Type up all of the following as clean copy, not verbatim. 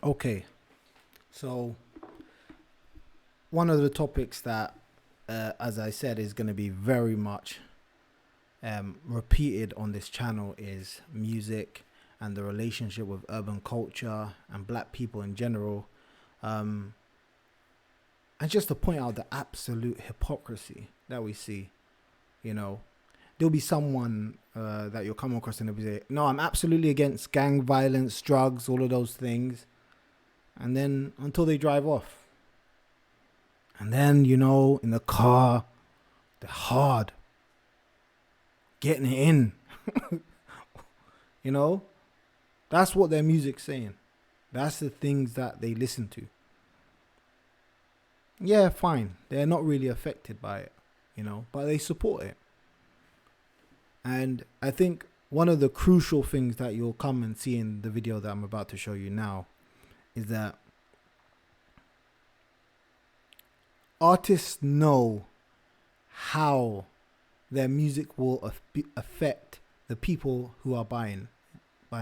Okay, so one of the topics that, as I said, is going to be very much repeated on this channel is music and the relationship with urban culture and black people in general. And just to point out the absolute hypocrisy that we see, you know, there'll be someone that you'll come across and they'll be say, no, I'm absolutely against gang violence, drugs, all of those things. And then until they drive off. And then, you know, in the car, they're hard. Getting it in. You know? That's what their music's saying. That's the things that they listen to. Yeah, fine. They're not really affected by it, you know, but they support it. And I think one of the crucial things that you'll come and see in the video that I'm about to show you now is that artists know how their music will affect the people who are buying it.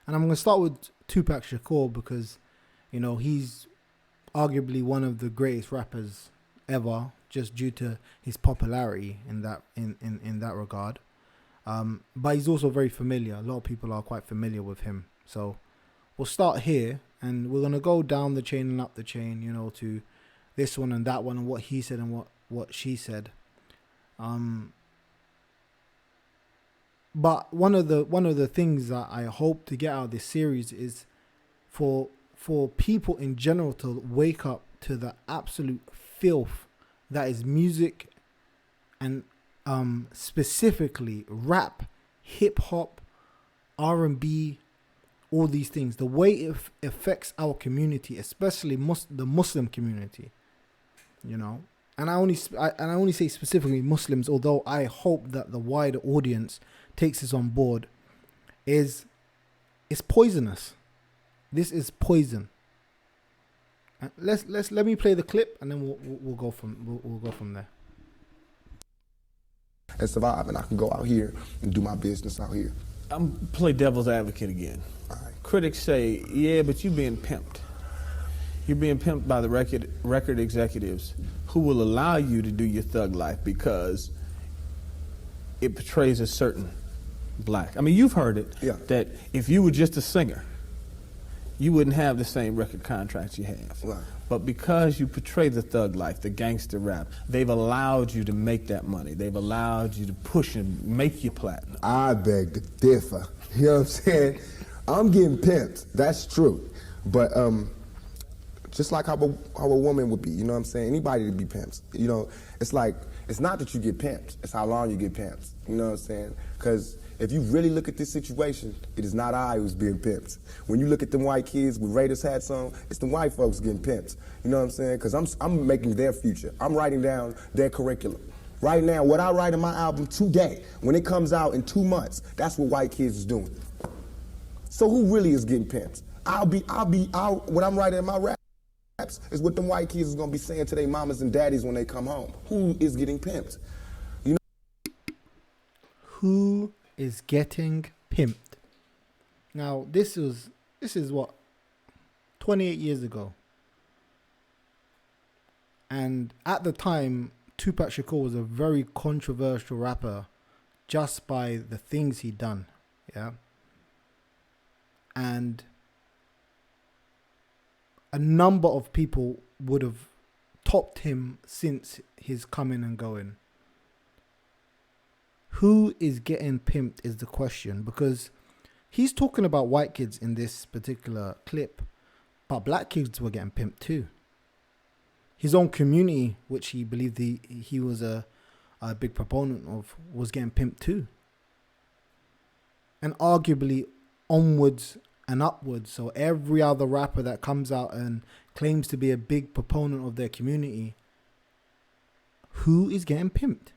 And I'm going to start with Tupac Shakur because, you know, he's arguably one of the greatest rappers ever, just due to his popularity in that regard. But he's also very familiar. A lot of people are quite familiar with him. So we'll start here and we're going to go down the chain and up the chain, you know, to this one and that one and what he said and what she said. But one of the things that I hope to get out of this series is for people in general to wake up to the absolute filth that is music and specifically rap, hip hop, R&B, all these things, the way it affects our community, especially the Muslim community, you know. And I only say specifically Muslims, although I hope that the wider audience takes this on board. It's poisonous. This is poison. Let me play the clip and then we'll go from there. And survive, and I can go out here and do my business out here. I'm play devil's advocate again. All right. Critics say, yeah, but you're being pimped. You're being pimped by the record executives who will allow you to do your thug life because it portrays a certain black. I mean, you've heard it, yeah, that if you were just a singer, you wouldn't have the same record contracts you have. Right. But because you portray the thug life, the gangster rap, they've allowed you to make that money. They've allowed you to push and make you platinum. I beg to differ. You know what I'm saying? I'm getting pimped. That's true. But just like how a woman would be, you know what I'm saying? Anybody to be pimped. You know, it's like, it's not that you get pimped, it's how long you get pimped. You know what I'm saying? Because if you really look at this situation, it is not I who's being pimped. When you look at them white kids with Raiders hats on, it's the white folks getting pimped. You know what I'm saying? Because I'm making their future. I'm writing down their curriculum. Right now, what I write in my album today, when it comes out in 2 months, that's what white kids is doing. So who really is getting pimped? What I'm writing in my raps is what them white kids is gonna be saying to their mamas and daddies when they come home. Who is getting pimped? You know? Who is getting pimped? Now, this is what, 28 years ago. And at the time, Tupac Shakur was a very controversial rapper just by the things he'd done, yeah? And a number of people would have topped him since his coming and going. Who is getting pimped is the question, because he's talking about white kids in this particular clip, but black kids were getting pimped too. His own community, which he believed he was a big proponent of, was getting pimped too. And arguably onwards and upwards. So every other rapper that comes out and claims to be a big proponent of their community, who is getting pimped?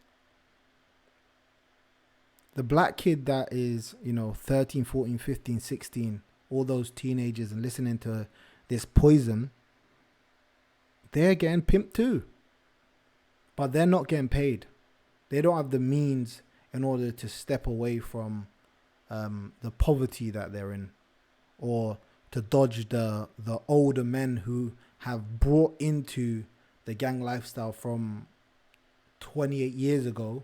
The black kid that is, you know, 13, 14, 15, 16, all those teenagers and listening to this poison, they're getting pimped too. But they're not getting paid. They don't have the means in order to step away from the poverty that they're in, or to dodge the older men who have brought into the gang lifestyle from 28 years ago,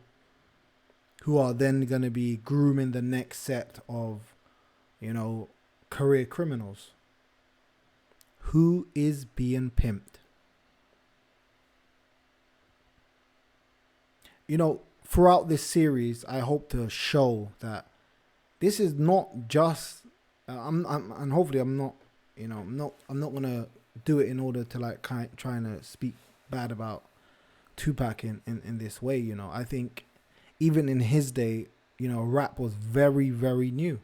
who are then going to be grooming the next set of, career criminals. Who is being pimped? Throughout this series, I hope to show that this is not just. And hopefully, I'm not gonna do it in order to trying to speak bad about Tupac in this way. I think even in his day, rap was very, very new.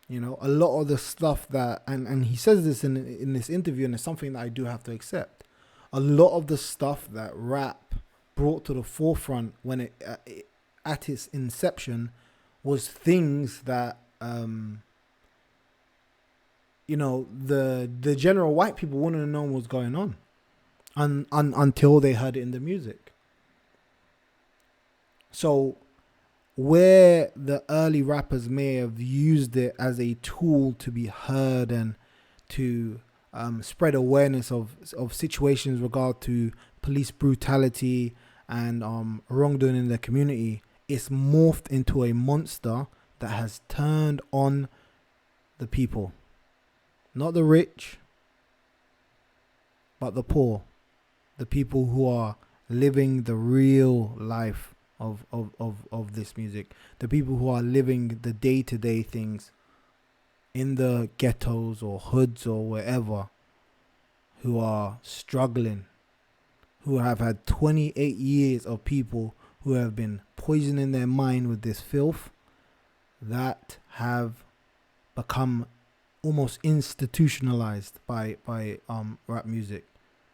A lot of the stuff that, and he says this in this interview, and it's something that I do have to accept. A lot of the stuff that rap brought to the forefront when it at its inception was things that the general white people wouldn't have known what's going on until they heard it in the music. So where the early rappers may have used it as a tool to be heard and to spread awareness of situations regard to police brutality and wrongdoing in the community, it's morphed into a monster that has turned on the people. Not the rich, but the poor. The people who are living the real life of this music. The people who are living the day-to-day things in the ghettos or hoods or wherever, who are struggling, who have had 28 years of people who have been poisoning their mind with this filth that have become almost institutionalized by rap music,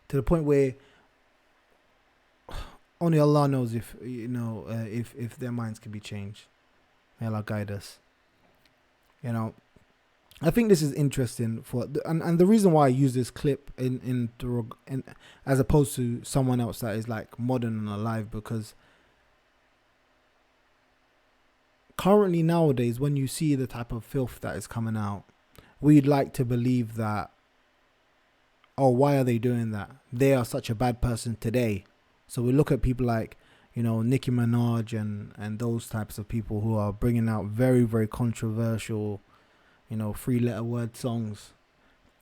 to the point where only Allah knows if if their minds can be changed. May Allah guide us. I think this is interesting and the reason why I use this clip in as opposed to someone else that is like modern and alive, because currently nowadays when you see the type of filth that is coming out, we'd like to believe that, why are they doing that? They are such a bad person today. So we look at people like, Nicki Minaj and those types of people who are bringing out very, very controversial, 3-letter word songs.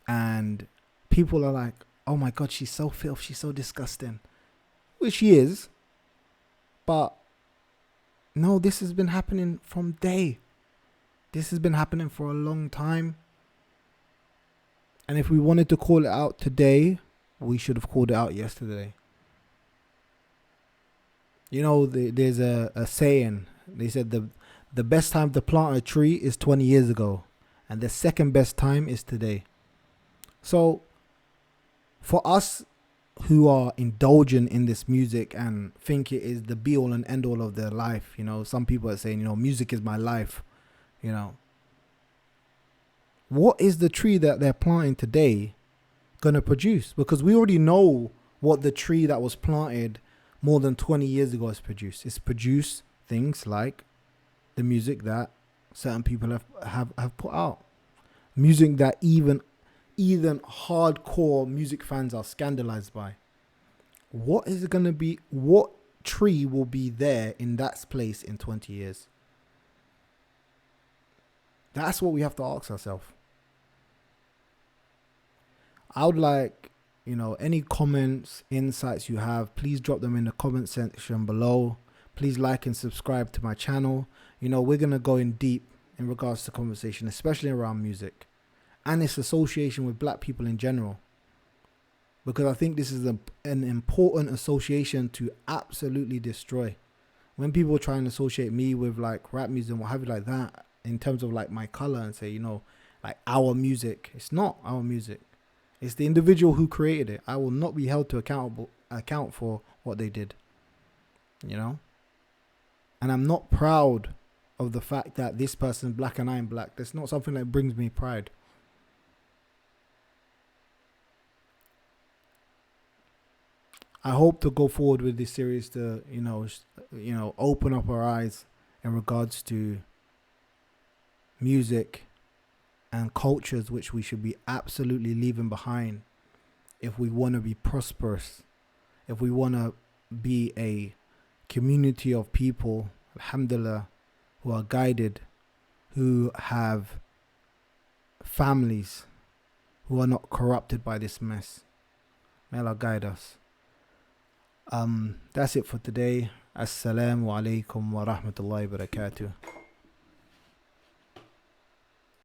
And people are like, oh my God, she's so filth, she's so disgusting. Which she is. But no, this has been happening from day. This has been happening for a long time. And if we wanted to call it out today, we should have called it out yesterday. There's a saying. They said the best time to plant a tree is 20 years ago. And the second best time is today. So for us who are indulgent in this music and think it is the be all and end all of their life, some people are saying, music is my life, what is the tree that they're planting today going to produce? Because we already know what the tree that was planted more than 20 years ago has produced. It's produced things like the music that certain people have put out. Music that even hardcore music fans are scandalized by. What is it going to be? What tree will be there in that place in 20 years? That's what we have to ask ourselves. I would like, any comments, insights you have, please drop them in the comment section below. Please like and subscribe to my channel. We're going to go in deep in regards to conversation, especially around music and its association with black people in general. Because I think this is an important association to absolutely destroy. When people try and associate me with like rap music and what have you like that, in terms of like my color, and say, like our music, it's not our music. It's the individual who created it. I will not be held to account for what they did. And I'm not proud of the fact that this person's black and I'm black. That's not something that brings me pride. I hope to go forward with this series to, open up our eyes in regards to music and cultures which we should be absolutely leaving behind if we want to be prosperous, if we want to be a community of people, alhamdulillah, who are guided, who have families, who are not corrupted by this mess. May Allah guide us. That's it for today. Assalamu alaikum wa rahmatullahi wa barakatuh.